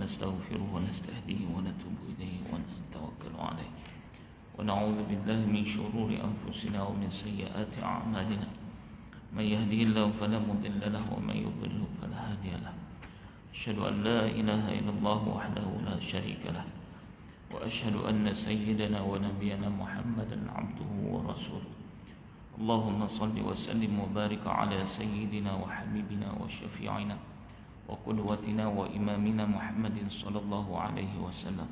ونستغفره ونستهديه ونتوب إليه ونتوكل عليه ونعوذ بالله من شرور أنفسنا ومن سيئات أعمالنا من يهده الله فلا مضل له ومن يضلل فلا هادي له أشهد أن لا إله إلا الله وحده لا شريك له وأشهد أن سيدنا ونبينا محمدا عبده ورسوله اللهم صل وسلم وبارك على سيدنا وحبيبنا وشفيعنا وقدوتنا وإمامنا محمد صلى الله عليه وسلم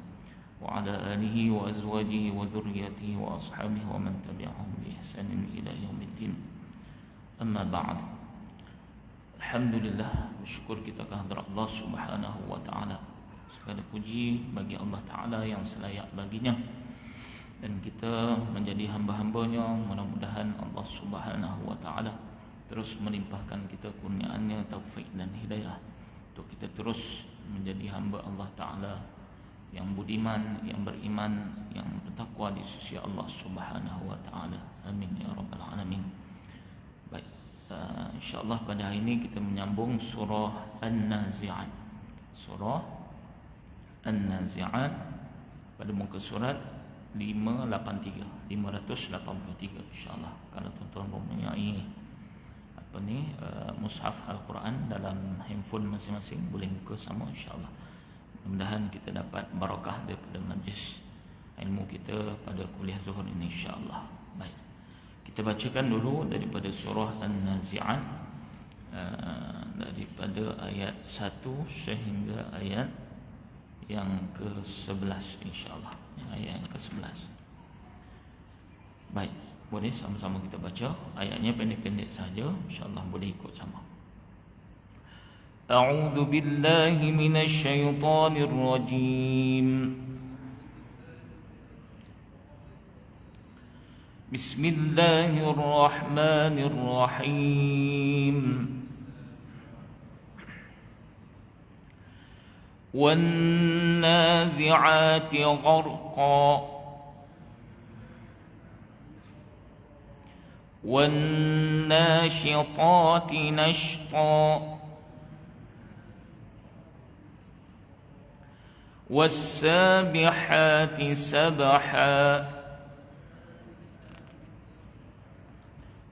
وعلى آله وأزواجه وذريته وأصحابه ومن تبعهم بإحسان إلى يوم الدين. Amma ba'd. Alhamdulillah, bersyukur kita kehadrat Allah Subhanahu wa taala. Segala puji bagi Allah taala yang selayak baginya. Dan kita menjadi hamba-hambanya, mudah-mudahan Allah Subhanahu wa taala terus melimpahkan kita kurniaannya, taufik dan hidayah untuk kita terus menjadi hamba Allah taala yang budiman, yang beriman, yang bertakwa di sisi Allah Subhanahu wa taala. Amin ya rabbal alamin. Baik, insyaallah pada hari ini kita menyambung surah An-Nazi'at. Surah An-Nazi'at pada muka surat 583 insyaallah. Kalau tuan-tuan mempunyai mushaf Al-Quran dalam handphone masing-masing, boleh buka sama insyaallah. Mudah-mudahan kita dapat barakah daripada majlis ilmu kita pada kuliah zuhur ini insyaallah. Baik, kita bacakan dulu daripada surah An-Nazi'at, daripada ayat 1 sehingga ayat yang ke-11 insyaallah. Ayat yang ke-11. Baik, boleh sama-sama kita baca. Ayatnya pendek-pendek saja, insyaallah boleh ikut sama. A'udzu billahi minasy syaithanir rajim. Bismillahirrahmanirrahim. وَالنَّازِعَاتِ غَرْقًا وَالنَّاشِطَاتِ نَشْطًا وَالسَّابِحَاتِ سَبْحًا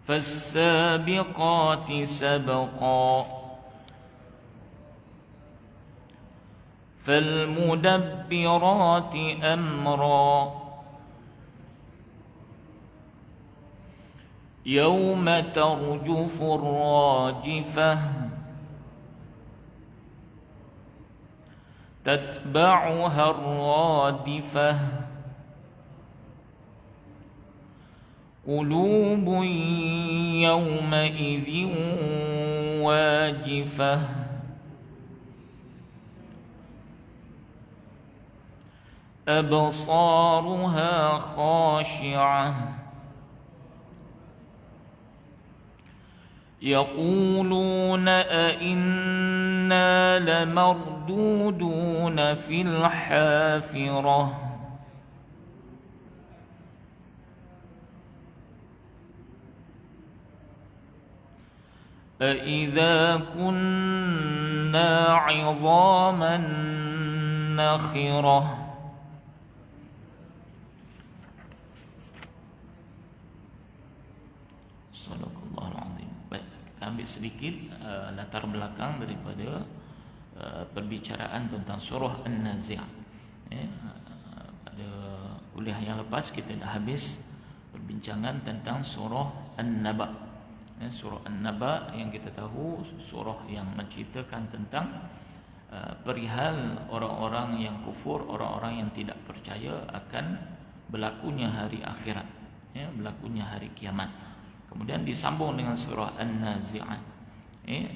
فَالسَّابِقَاتِ سَبْقًا فَالْمُدَبِّرَاتِ أَمْرًا يَوْمَ تَرْجُفُ الرَّاجِفَةُ تَتْبَعُهَا الرَّادِفَةُ قُلُوبٌ يَوْمَئِذٍ وَاجِفَةٌ أبصارها خاشعة يقولون أئنا لمردودون في الحافرة أئذا كنا عظاما نخرة. Sadaqallahul-azim. Baik, kita ambil sedikit latar belakang daripada perbicaraan tentang surah An-Nazi'at. Pada kuliah yang lepas kita dah habis perbincangan tentang surah An-Naba. Surah An-Naba yang kita tahu surah yang menceritakan tentang perihal orang-orang yang kufur, orang-orang yang tidak percaya akan berlakunya hari akhirat, berlakunya hari kiamat. Kemudian disambung dengan surah An-Nazi'at.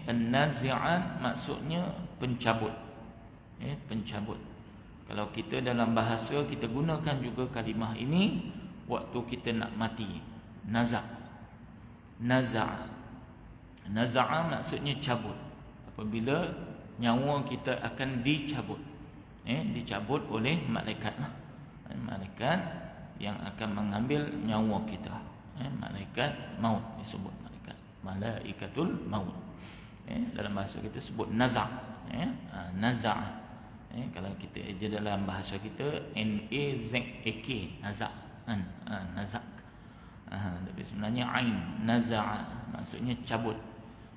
An-Nazi'at maksudnya pencabut. Pencabut. Kalau kita dalam bahasa kita gunakan juga kalimah ini waktu kita nak mati. Naza'. Naza'a. Naza'a maksudnya cabut. Apabila nyawa kita akan dicabut. Dicabut oleh malaikat. Malaikat yang akan mengambil nyawa kita. Malaikat maut disebut malaikat. Malaikatul maut. Dalam bahasa kita sebut naza'. Naza'. Kalau kita eja dalam bahasa kita nazak, nazak kan, nazak. Tapi sebenarnya ain naza'a maksudnya cabut.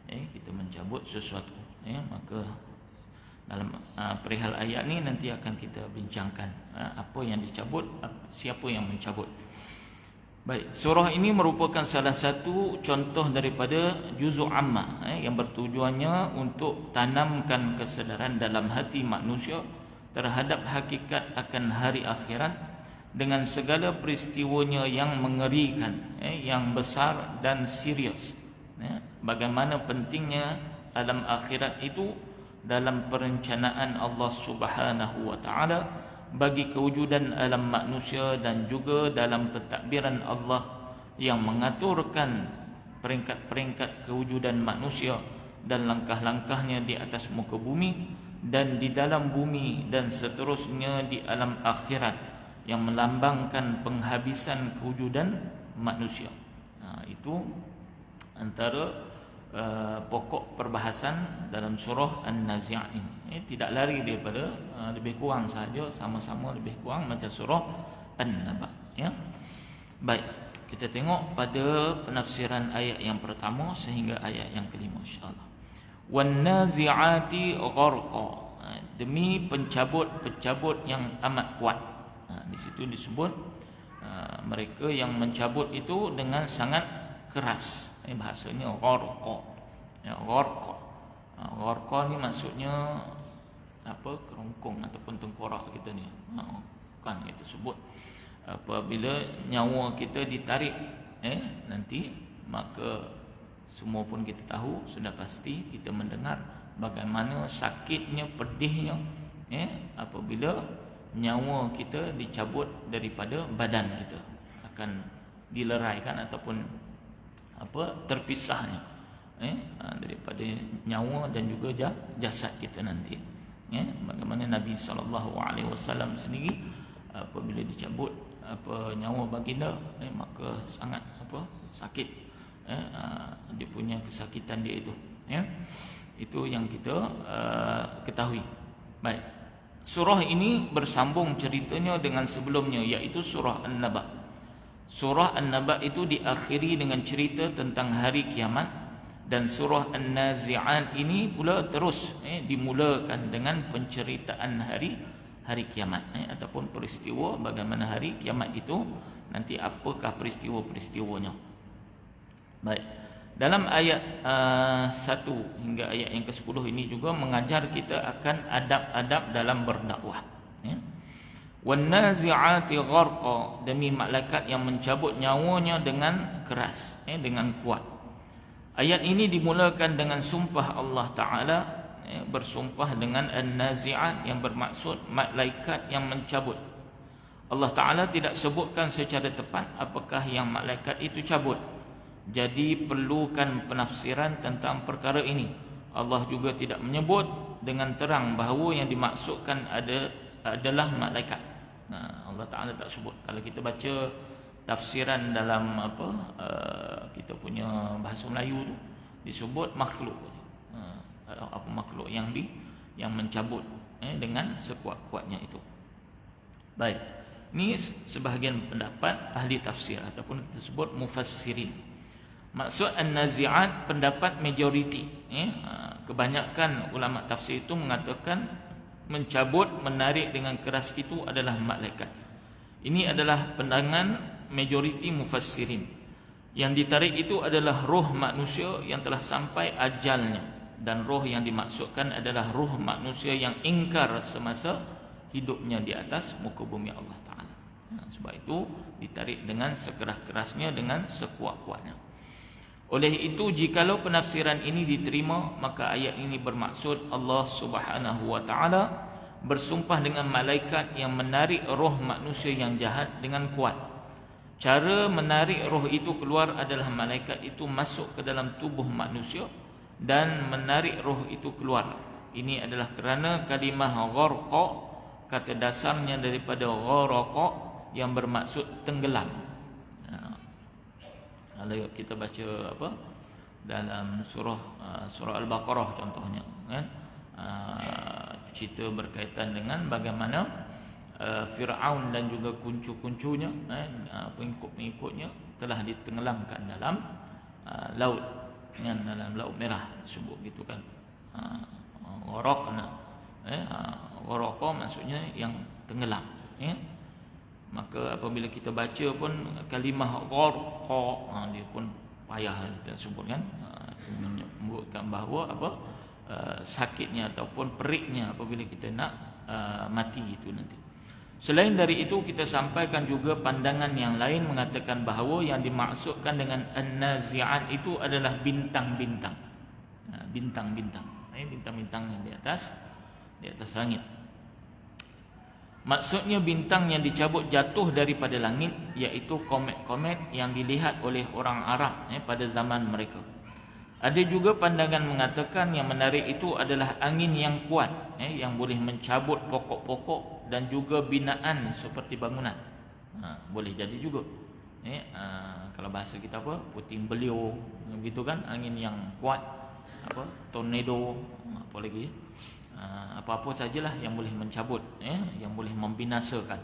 Kita mencabut sesuatu. Maka dalam perihal ayat ni nanti akan kita bincangkan apa yang dicabut, siapa yang mencabut. Baik, surah ini merupakan salah satu contoh daripada juz'u ammah yang bertujuannya untuk tanamkan kesedaran dalam hati manusia terhadap hakikat akan hari akhirat dengan segala peristiwanya yang mengerikan, yang besar dan serius. Bagaimana pentingnya alam akhirat itu dalam perencanaan Allah Subhanahu wa taala bagi kewujudan alam manusia dan juga dalam pentadbiran Allah yang mengaturkan peringkat-peringkat kewujudan manusia dan langkah-langkahnya di atas muka bumi dan di dalam bumi dan seterusnya di alam akhirat yang melambangkan penghabisan kewujudan manusia. Itu antara pokok perbahasan dalam surah An-Nazi'at ini. Tidak lari daripada lebih kurang sahaja, sama-sama lebih kurang macam surah An-Naba. Baik, kita tengok pada penafsiran ayat yang pertama sehingga ayat yang kelima insya-Allah. Wan-nazi'ati gharqa, demi pencabut yang amat kuat. Di situ disebut mereka yang mencabut itu dengan sangat keras. Bahasanya gharqa. Gharqa. Gharqa ni maksudnya apa? Kerongkong ataupun tengkorak kita ni. Kan kita sebut apabila nyawa kita ditarik nanti, maka semua pun kita tahu, sudah pasti kita mendengar bagaimana sakitnya, pedihnya apabila nyawa kita dicabut daripada badan kita, akan dileraikan ataupun terpisahnya daripada nyawa dan juga jasad kita nanti. Bagaimana Nabi SAW sendiri apabila dicabut nyawa baginda, maka sangat sakit, dia punya kesakitan dia itu. Itu yang kita ketahui. Baik, surah ini bersambung ceritanya dengan sebelumnya, iaitu surah An-Naba. Surah An-Naba itu diakhiri dengan cerita tentang hari kiamat, dan surah An-Nazi'at ini pula terus dimulakan dengan penceritaan hari kiamat, ataupun peristiwa bagaimana hari kiamat itu nanti, apakah peristiwa-peristiwanya. Baik, dalam ayat 1 hingga ayat yang ke-10 ini juga mengajar kita akan adab-adab dalam berdakwah. Wan-nazi'ati gharqa, demi malaikat yang mencabut nyawanya dengan keras, dengan kuat. Ayat ini dimulakan dengan sumpah Allah Ta'ala, bersumpah dengan An-Nazi'at yang bermaksud malaikat yang mencabut. Allah Ta'ala tidak sebutkan secara tepat apakah yang malaikat itu cabut. Jadi perlukan penafsiran tentang perkara ini. Allah juga tidak menyebut dengan terang bahawa yang dimaksudkan adalah malaikat. Allah Ta'ala tak sebut. Kalau kita baca tafsiran dalam kita punya bahasa Melayu tu, disebut makhluk. Apa makhluk yang mencabut dengan sekuat-kuatnya itu. Baik, ini sebahagian pendapat ahli tafsir ataupun kita sebut mufassirin. Maksud An-Nazi'at pendapat majoriti. Kebanyakan ulama tafsir itu mengatakan mencabut, menarik dengan keras itu adalah malaikat. Ini adalah pandangan majoriti mufassirin. Yang ditarik itu adalah roh manusia yang telah sampai ajalnya, dan roh yang dimaksudkan adalah roh manusia yang ingkar semasa hidupnya di atas muka bumi Allah Ta'ala. Sebab itu ditarik dengan sekeras-kerasnya, dengan sekuat-kuatnya. Oleh itu, jikalau penafsiran ini diterima, maka ayat ini bermaksud Allah Subhanahu wa Ta'ala bersumpah dengan malaikat yang menarik roh manusia yang jahat dengan kuat. Cara menarik roh itu keluar adalah malaikat itu masuk ke dalam tubuh manusia dan menarik roh itu keluar. Ini adalah kerana kalimah gharqa, kata dasarnya daripada gharaqa yang bermaksud tenggelam. Kalau kita baca dalam surah Al-Baqarah contohnya, kan, cerita berkaitan dengan bagaimana Fir'aun dan juga kuncu-kuncunya, pengikut-pengikutnya telah ditenggelamkan dalam laut, dalam laut merah sebut gitu kan. Gharaqna, gharaqa maksudnya yang tenggelam, ya. Maka apabila kita baca pun kalimah gharqa, dia pun payah kita sebut kan. Itu menyebutkan bahawa sakitnya ataupun periknya apabila kita nak mati itu nanti. Selain dari itu, kita sampaikan juga pandangan yang lain mengatakan bahawa yang dimaksudkan dengan an-nazi'at itu adalah bintang-bintang. Bintang-bintang, bintang-bintang yang di atas langit. Maksudnya bintang yang dicabut jatuh daripada langit, iaitu komet-komet yang dilihat oleh orang Arab pada zaman mereka. Ada juga pandangan mengatakan yang menarik itu adalah angin yang kuat, yang boleh mencabut pokok-pokok dan juga binaan seperti bangunan. Boleh jadi juga. Kalau bahasa kita puting beliung, begitu kan, angin yang kuat, tornado, apa lagi? Apa-apa sajalah yang boleh mencabut, yang boleh membinasakan.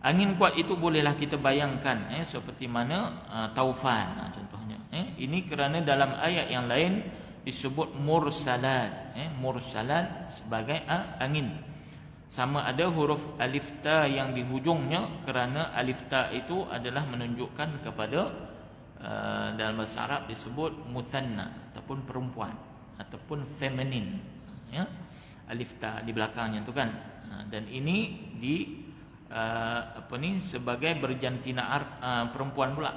Angin kuat itu bolehlah kita bayangkan seperti mana taufan contohnya. Ini kerana dalam ayat yang lain disebut mursalat. Mursalat sebagai angin. Sama ada huruf alif ta yang di hujungnya, kerana alif ta itu adalah menunjukkan kepada dalam bahasa Arab disebut muthanna ataupun perempuan ataupun feminin, ya. Alif ta di belakangnya tu kan. Dan ini sebagai berjantina perempuan pula.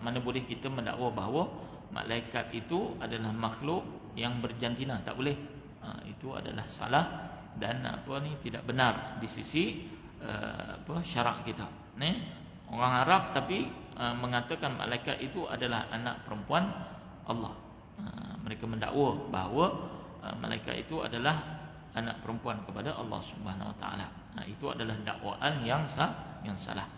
Mana boleh kita mendakwa bahawa malaikat itu adalah makhluk yang berjantina, tak boleh. Itu adalah salah dan tidak benar di sisi syarak kita. Orang Arab tapi mengatakan malaikat itu adalah anak perempuan Allah. Mereka mendakwa bahawa malaikat itu adalah anak perempuan kepada Allah Subhanahu Wa Taala. Itu adalah dakwaan yang salah.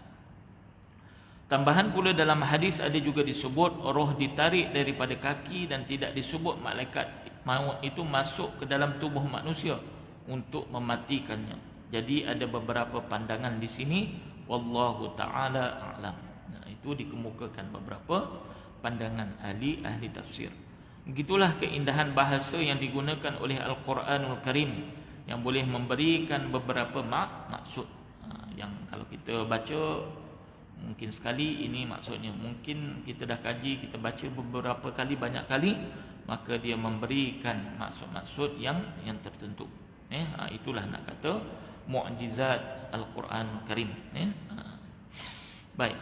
Tambahan pula dalam hadis ada juga disebut roh ditarik daripada kaki dan tidak disebut malaikat maut itu masuk ke dalam tubuh manusia untuk mematikannya. Jadi ada beberapa pandangan di sini, wallahu taala a'lam. Itu dikemukakan beberapa pandangan ahli tafsir. Begitulah keindahan bahasa yang digunakan oleh Al-Quranul Karim yang boleh memberikan beberapa maksud. Yang kalau kita baca mungkin sekali ini maksudnya, mungkin kita dah kaji, kita baca beberapa kali, banyak kali, maka dia memberikan maksud-maksud yang tertentu. Itulah nak kata mukjizat Al-Quran Karim. Baik.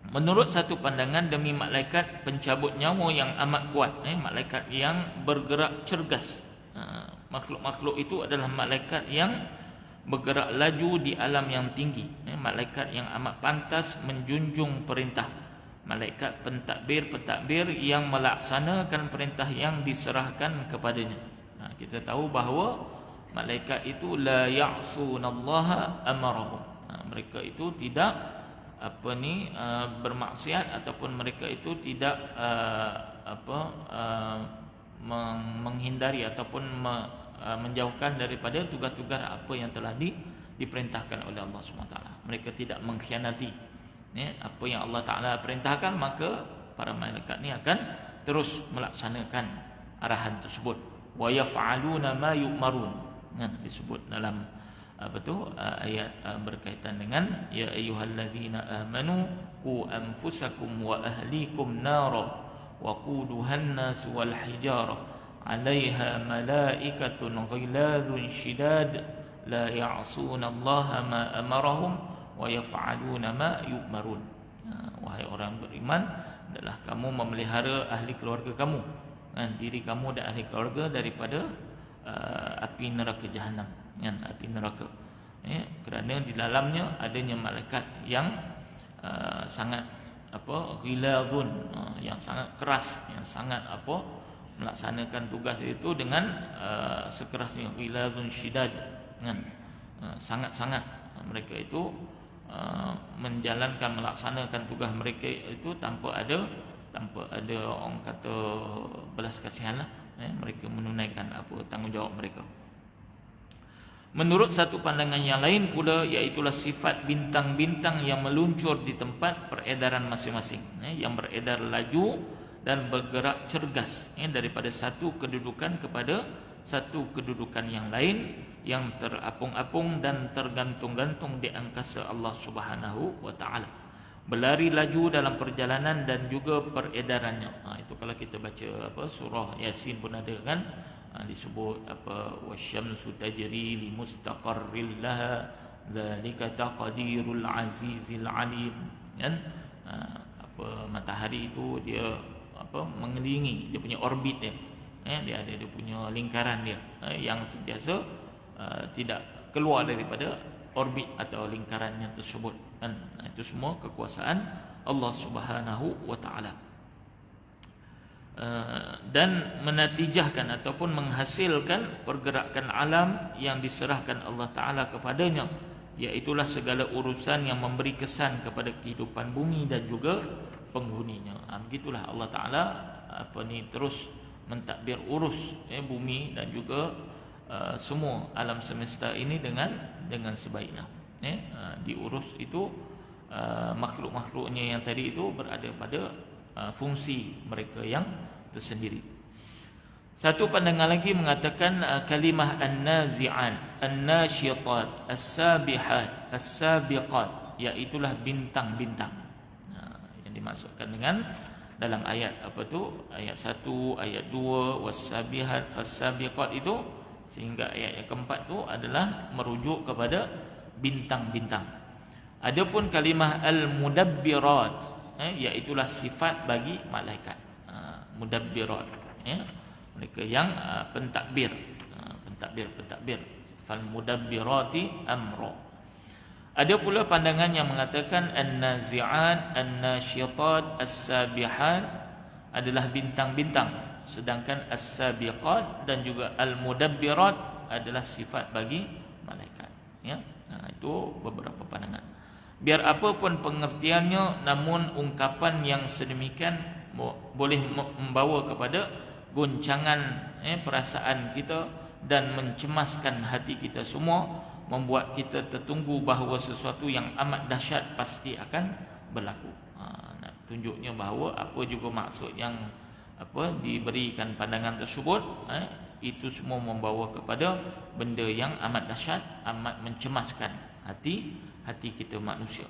Menurut satu pandangan, demi malaikat pencabut nyawa yang amat kuat, malaikat yang bergerak cergas. Makhluk-makhluk itu adalah malaikat yang bergerak laju di alam yang tinggi, malaikat yang amat pantas menjunjung perintah, malaikat pentadbir yang melaksanakan perintah yang diserahkan kepadanya. Kita tahu bahawa malaikat itu la ya'sunallaha amarahum. Mereka itu tidak bermaksiat ataupun mereka itu tidak menghindari ataupun menjauhkan daripada tugas-tugas apa yang telah diperintahkan oleh Allah SWT. Mereka tidak mengkhianati apa yang Allah Ta'ala perintahkan, maka para malaikat ni akan terus melaksanakan arahan tersebut. Wa yaf'aluna ma yu'marun. Disebut dalam ayat berkaitan dengan ya ayyuhallazina amanu qu anfusakum wa ahlikum nara wa quduhan nas wal hijarah 'alaiha malaikatun ghiladun shidad la ya'sunallaha ma amarahum wa yaf'aluna ma yu'marun. Wahai orang beriman, adalah kamu memelihara ahli keluarga kamu, diri kamu dan ahli keluarga daripada api neraka jahanam, api neraka. Kerana di dalamnya adanya malaikat yang sangat ghiladun, yang sangat keras, yang sangat melaksanakan tugas itu dengan sekerasnya, ghiladun syidad, sangat-sangat mereka itu menjalankan, melaksanakan tugas mereka itu tanpa ada orang kata belas kasihan lah, Mereka menunaikan apa tanggungjawab mereka. Menurut satu pandangan yang lain pula, iaitulah sifat bintang-bintang yang meluncur di tempat peredaran masing-masing, yang beredar laju dan bergerak cergas, daripada satu kedudukan kepada satu kedudukan yang lain, yang terapung-apung dan tergantung-gantung di angkasa Allah Subhanahu wa taala. Berlari laju dalam perjalanan dan juga peredarannya. Itu kalau kita baca surah Yasin pun ada kan, disebut wasyamsu tajri li mustaqarril laha dzalika taqdirul azizil alim, kan. Matahari itu dia mengelilingi, dia punya orbit dia, dia ada dia punya lingkaran dia, yang sentiasa tidak keluar daripada orbit atau lingkarannya tersebut, kan. Itu semua kekuasaan Allah Subhanahu wa taala. Dan menatijahkan ataupun menghasilkan pergerakan alam yang diserahkan Allah Ta'ala kepadanya, iaitulah segala urusan yang memberi kesan kepada kehidupan bumi dan juga penghuninya. Begitulah Allah Ta'ala terus mentadbir urus bumi dan juga semua alam semesta ini dengan sebaiknya. Diurus itu makhluk-makhluknya yang tadi itu berada pada fungsi mereka yang tersendiri. Satu pandangan lagi mengatakan kalimah an-nazi'an, an-nasyitat, as-sabihat, as-sabiqat, iaitulah bintang-bintang. Yang dimaksudkan dengan dalam ayat ayat 1, ayat 2, was-sabihat, fas-sabiqat itu, sehingga ayat yang keempat itu adalah merujuk kepada bintang-bintang. Adapun kalimah al-mudabbirat, iaitulah sifat bagi malaikat, mudabbirat, mereka yang pentadbir, fal mudabbirati amra. Ada pula pandangan yang mengatakan an-nazi'at, an-nasyitat, as-sabihat adalah bintang-bintang, sedangkan as-sabiqat dan juga al-mudabbirat adalah sifat bagi malaikat, itu beberapa pandangan. Biar apapun pengertiannya, namun ungkapan yang sedemikian boleh membawa kepada goncangan perasaan kita dan mencemaskan hati kita semua, membuat kita tertunggu bahawa sesuatu yang amat dahsyat pasti akan berlaku. Nak tunjuknya bahawa apa juga maksud yang diberikan pandangan tersebut, itu semua membawa kepada benda yang amat dahsyat, amat mencemaskan hati kita manusia.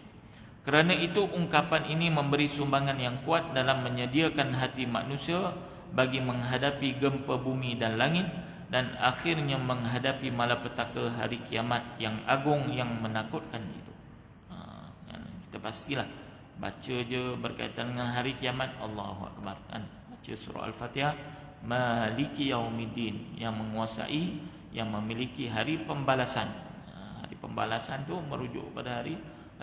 Kerana itu ungkapan ini memberi sumbangan yang kuat dalam menyediakan hati manusia bagi menghadapi gempa bumi dan langit, dan akhirnya menghadapi malapetaka hari kiamat yang agung yang menakutkan itu. Kita pastilah baca je berkaitan dengan hari kiamat, Allahu Akbar, kan. Baca surah Al-Fatihah, Maliki Yaumiddin, yang menguasai, yang memiliki hari pembalasan. Hari pembalasan tu merujuk pada hari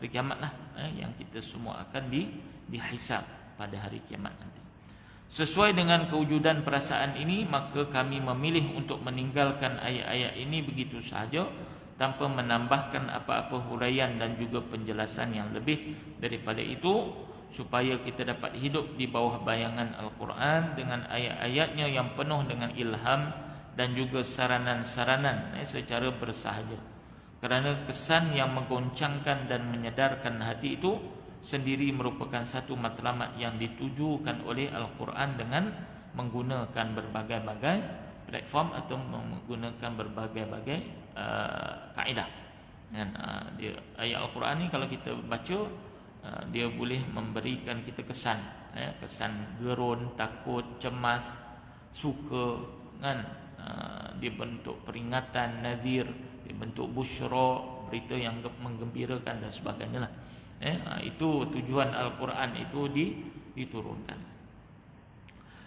kiamat lah, yang kita semua akan dihisab pada hari kiamat nanti. Sesuai dengan kewujudan perasaan ini, maka kami memilih untuk meninggalkan ayat-ayat ini begitu sahaja, tanpa menambahkan apa-apa huraian dan juga penjelasan yang lebih daripada itu, supaya kita dapat hidup di bawah bayangan Al-Quran dengan ayat-ayatnya yang penuh dengan ilham dan juga saranan-saranan secara bersahaja. Kerana kesan yang menggoncangkan dan menyedarkan hati itu sendiri merupakan satu matlamat yang ditujukan oleh Al-Quran dengan menggunakan berbagai-bagai platform atau menggunakan berbagai-bagai kaedah. Dan ayat Al-Quran ni kalau kita baca, dia boleh memberikan kita kesan, kesan gerun, takut, cemas, suka, kan. Dia bentuk peringatan, nadhir, dia bentuk busyra, berita yang menggembirakan dan sebagainya lah. Itu tujuan Al-Quran itu diturunkan.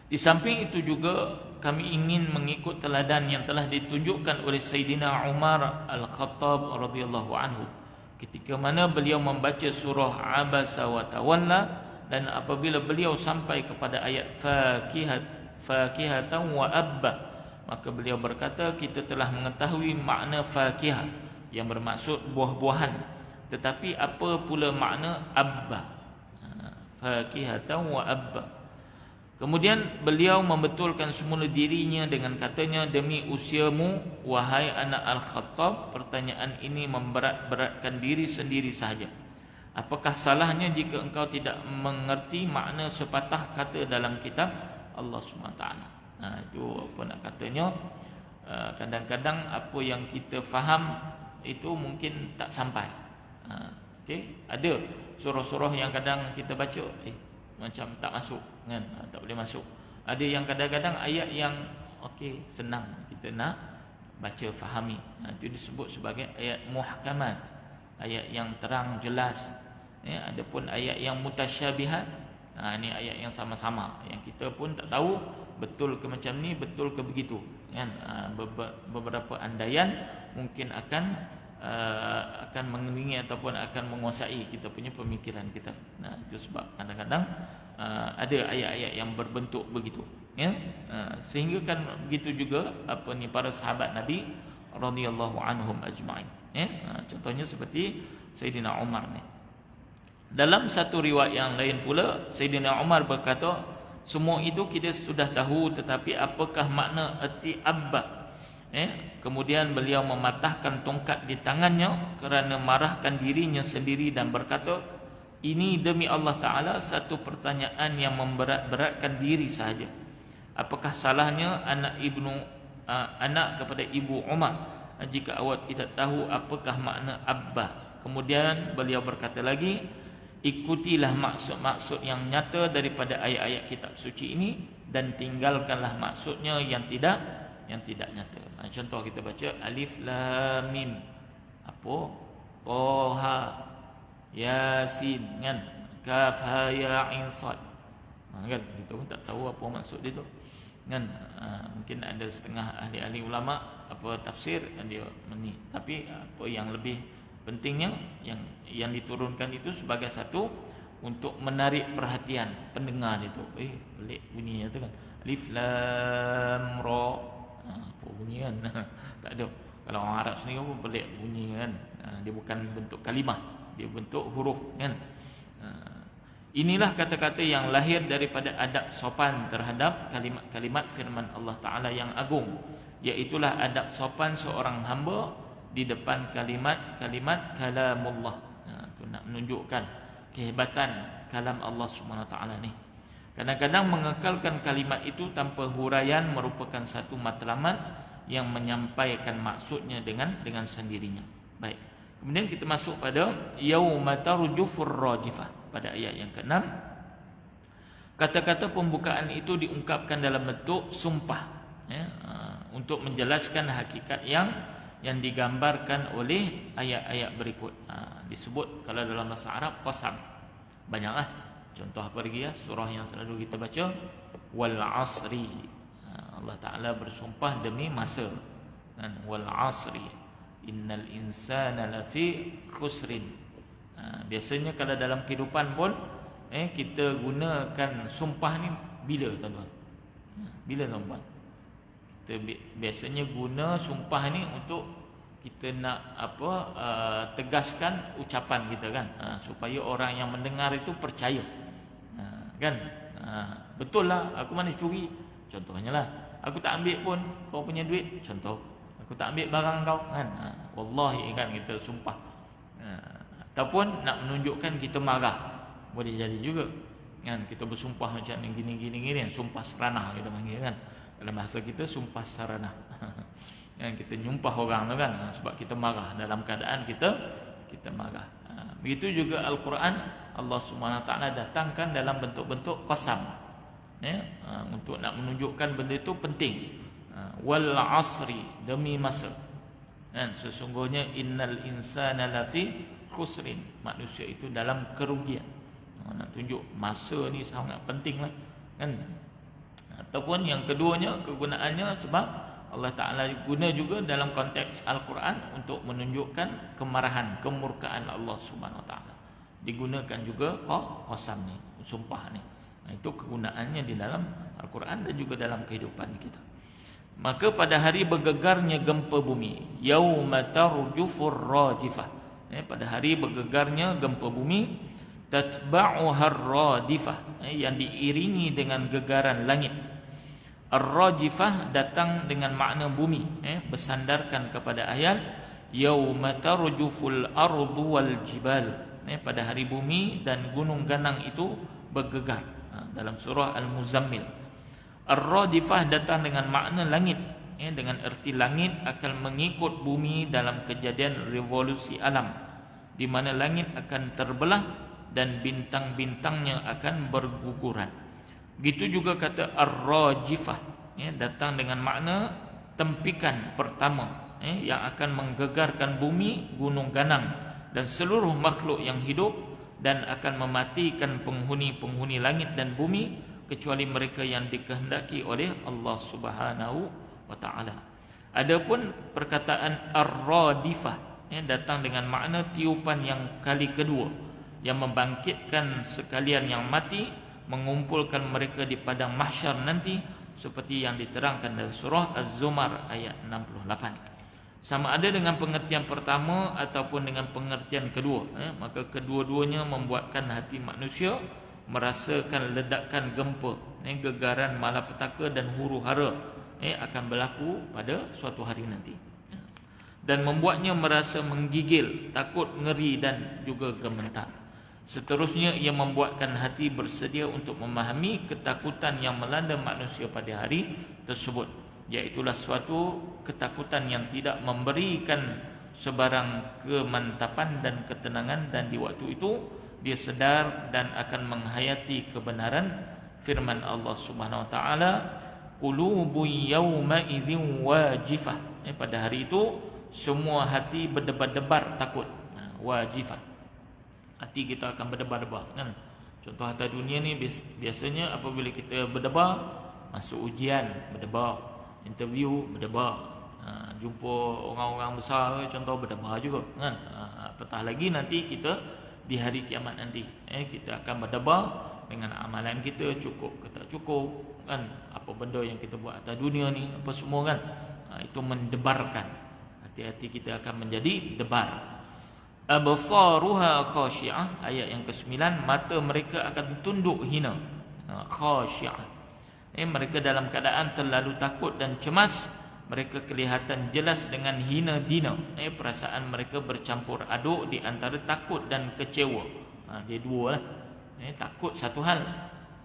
Di samping itu juga kami ingin mengikut teladan yang telah ditunjukkan oleh Sayyidina Umar Al-Khattab radhiyallahu anhu, ketika mana beliau membaca surah Abasa wa Tawalla, dan apabila beliau sampai kepada ayat fakihatan wa abba, maka beliau berkata, kita telah mengetahui makna fakihah yang bermaksud buah-buahan, tetapi apa pula makna abba, fakihatan wa abba? Kemudian beliau membetulkan semula dirinya dengan katanya, demi usiamu wahai anak Al-Khattab, pertanyaan ini memberat-beratkan diri sendiri sahaja. Apakah salahnya jika engkau tidak mengerti makna sepatah kata dalam kitab Allah SWT? Itu apa nak katanya, kadang-kadang apa yang kita faham itu mungkin tak sampai. Okay? Ada surah-surah yang kadang kita baca macam tak masuk kan, tak boleh masuk. Ada yang kadang-kadang ayat yang senang kita nak baca fahami. Itu disebut sebagai ayat muhkamat, ayat yang terang jelas. Adapun ayat yang mutasyabihat, ini ayat yang sama-sama, yang kita pun tak tahu betul ke macam ni, betul ke begitu kan. Beberapa andaian mungkin akan mengiringi ataupun akan menguasai kita punya pemikiran kita. Itu sebab kadang-kadang ada ayat-ayat yang berbentuk begitu, ya. Sehingga kan begitu juga para sahabat Nabi radhiyallahu anhum ajma'in, ya. Contohnya seperti Sayyidina Umar ni. Dalam satu riwayat yang lain pula, Sayyidina Umar berkata, semua itu kita sudah tahu, tetapi apakah makna arti abba? Kemudian beliau mematahkan tongkat di tangannya kerana marahkan dirinya sendiri dan berkata, ini demi Allah Ta'ala satu pertanyaan yang memberat-beratkan diri sahaja. Apakah salahnya anak kepada ibu Umar jika awak tidak tahu apakah makna abba? Kemudian beliau berkata lagi, ikutilah maksud-maksud yang nyata daripada ayat-ayat kitab suci ini dan tinggalkanlah maksudnya yang tidak nyata. Contoh kita baca alif lam mim, Toha, Yasin kan, Kaf ha ya ain sad. Kan kita pun tak tahu apa maksud dia tu kan. Mungkin ada setengah ahli-ahli ulama tafsir dia ni, tapi apa yang lebih pentingnya yang diturunkan itu sebagai satu untuk menarik perhatian pendengar itu. Pelik bunyinya tu kan, alif lam ra. Apa bunyi kan? Tak ada. Kalau orang Arab sendiri pun pelik bunyi kan. Dia bukan bentuk kalimah, dia bentuk huruf kan. Inilah kata-kata yang lahir daripada adab sopan terhadap kalimat-kalimat firman Allah Ta'ala yang agung, iaitulah adab sopan seorang hamba di depan kalimat-kalimat kalamullah. Itu nak menunjukkan kehebatan kalam Allah Subhanahu Wa Ta'ala ni. Kadang-kadang mengekalkan kalimat itu tanpa huraian merupakan satu matlamat yang menyampaikan maksudnya dengan sendirinya. Baik. Kemudian kita masuk pada yauma tarjufur rajifah pada ayat yang ke-6. Kata-kata pembukaan itu diungkapkan dalam bentuk sumpah, ya, untuk menjelaskan hakikat yang digambarkan oleh ayat-ayat berikut. Disebut kalau dalam bahasa Arab qasam. Banyaklah. Contoh apa lagi ya? Surah yang selalu kita baca, wal asri. Allah Ta'ala bersumpah demi masa. Dan wal asri innal insana lafi khusrin. Biasanya kalau dalam kehidupan pun kita gunakan sumpah ni bila tuan-tuan? Bila tuan-tuan? Kita biasanya guna sumpah ni untuk kita nak tegaskan ucapan kita kan, supaya orang yang mendengar itu percaya. Kan? Betul lah, aku mana curi. Contohnya lah, aku tak ambil pun kau punya duit. Contoh, aku tak ambil barang kau kan. Wallahi kan, kita sumpah. Ataupun nak menunjukkan kita marah, boleh jadi juga kan. Kita bersumpah macam ni gini, sumpah seranah kita panggil kan. Dalam bahasa kita sumpah seranah. Yang kita nyumpah orang tu kan, sebab kita marah, dalam keadaan kita marah. Begitu juga Al-Quran, Allah Subhanahu Wa Ta'ala datangkan dalam bentuk-bentuk qasam, ya, untuk nak menunjukkan benda itu penting. Wal asri, demi masa. Dan sesungguhnya innal insana lafi khusrin, manusia itu dalam kerugian. Nak tunjuk masa ni sangat penting lah kan. Ataupun yang keduanya, kegunaannya sebab Allah Ta'ala guna juga dalam konteks Al-Quran untuk menunjukkan kemarahan, kemurkaan Allah Subhanahu Wa Ta'ala. Digunakan juga qasam ni, sumpah ni. Itu kegunaannya di dalam Al-Quran dan juga dalam kehidupan kita. Maka pada hari bergegarnya gempa bumi, yauma tarjufur rajifah, pada hari bergegarnya gempa bumi, tatba'uha ar-radifah, yang diiringi dengan gegaran langit. Ar-rajifah datang dengan makna bumi, bersandarkan kepada ayat yauma tarjuful ardu wal jibal, pada hari bumi dan gunung ganang itu bergegar, dalam surah Al-Muzammil. Ar-radifah datang dengan makna langit, dengan erti langit akan mengikut bumi dalam kejadian revolusi alam, di mana langit akan terbelah dan bintang-bintangnya akan berguguran. Begitu juga kata ar-rajifah, datang dengan makna tempikan pertama, yang akan menggegarkan bumi, gunung ganang dan seluruh makhluk yang hidup, dan akan mematikan penghuni-penghuni langit dan bumi kecuali mereka yang dikehendaki oleh Allah Subhanahu wa taala. Adapun perkataan ar-radifah, datang dengan makna tiupan yang kali kedua, yang membangkitkan sekalian yang mati, mengumpulkan mereka di padang mahsyar nanti, seperti yang diterangkan dalam surah Az-Zumar ayat 68. Sama ada dengan pengertian pertama ataupun dengan pengertian kedua, maka kedua-duanya membuatkan hati manusia merasakan ledakan gempa, gegaran malapetaka dan huru-hara akan berlaku pada suatu hari nanti, dan membuatnya merasa menggigil, takut, ngeri dan juga gemetar. Seterusnya ia membuatkan hati bersedia untuk memahami ketakutan yang melanda manusia pada hari tersebut, iaitulah suatu ketakutan yang tidak memberikan sebarang kemantapan dan ketenangan, dan di waktu itu dia sedar dan akan menghayati kebenaran firman Allah Subhanahu wa taala, qulubun yawma idzin wajifah. Pada hari itu semua hati berdebar-debar takut. Wajifah, hati kita akan berdebar-debar, kan? Contoh harta dunia ni biasanya apabila kita berdebar, masuk ujian berdebar, interview berdebar, jumpa orang-orang besar contoh berdebar juga, kan? Apatah lagi nanti kita di hari kiamat nanti, kita akan berdebar dengan amalan kita cukup ke tak cukup, kan? Apa benda yang kita buat atas dunia ni, apa semua, kan? Itu mendebarkan hati-hati kita, akan menjadi debar. Absaruha khashi'ah, ayat yang ke-9, mata mereka akan tunduk hina. Khashi'ah, mereka dalam keadaan terlalu takut dan cemas. Mereka kelihatan jelas dengan hina dina. Perasaan mereka bercampur aduk di antara takut dan kecewa. Dia dua lah. Takut satu hal,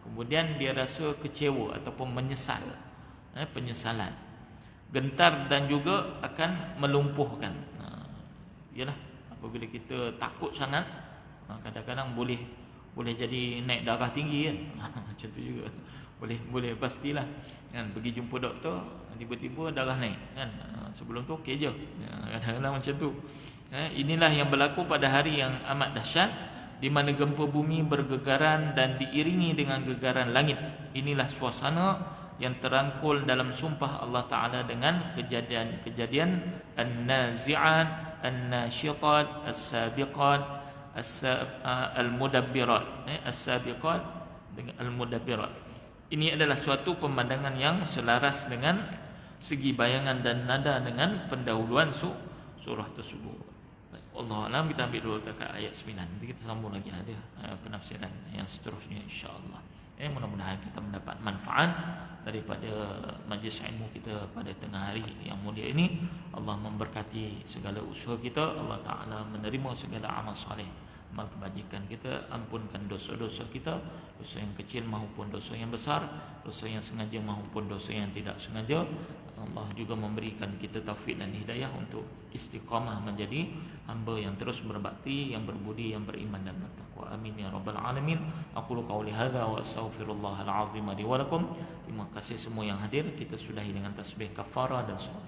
kemudian dia rasa kecewa ataupun menyesal, penyesalan. Gentar dan juga akan melumpuhkan. Yalah, apabila kita takut sangat, kadang-kadang boleh jadi naik darah tinggi, kan? Macam tu juga. Boleh pastilah, kan? Pergi jumpa doktor, tiba-tiba darah naik, kan? Sebelum tu okey je. Kadang-kadang macam tu. Inilah yang berlaku pada hari yang amat dahsyat, di mana gempa bumi bergegaran dan diiringi dengan gegaran langit. Inilah suasana yang terangkul dalam sumpah Allah Ta'ala dengan kejadian An-Nazi'at, An-Nasyitat, As-Sabiqat, Al-Mudabbirat. As-Sabiqat dengan Al-Mudabbirat. Ini adalah suatu pemandangan yang selaras dengan segi bayangan dan nada dengan pendahuluan surah tersebut. Allah Alam, kita ambil dulu dekat ayat 9. Nanti kita sambung lagi ada penafsiran yang seterusnya, insya-Allah. Mudah-mudahan kita mendapat manfaat daripada majlis ilmu kita pada tengah hari yang mulia ini. Allah memberkati segala usaha kita. Allah Ta'ala menerima segala amal soleh, amal kebajikan kita. Ampunkan dosa-dosa kita, dosa yang kecil maupun dosa yang besar, dosa yang sengaja maupun dosa yang tidak sengaja. Allah juga memberikan kita taufik dan hidayah untuk istiqamah menjadi hamba yang terus berbakti, yang berbudi, yang beriman dan bertakwa. Amin ya rabbal alamin. Aqulu qauli hadza wa astaghfirullahal azim li wa lakum. Terima kasih semua yang hadir. Kita sudahi dengan tasbih kafarah dan salat.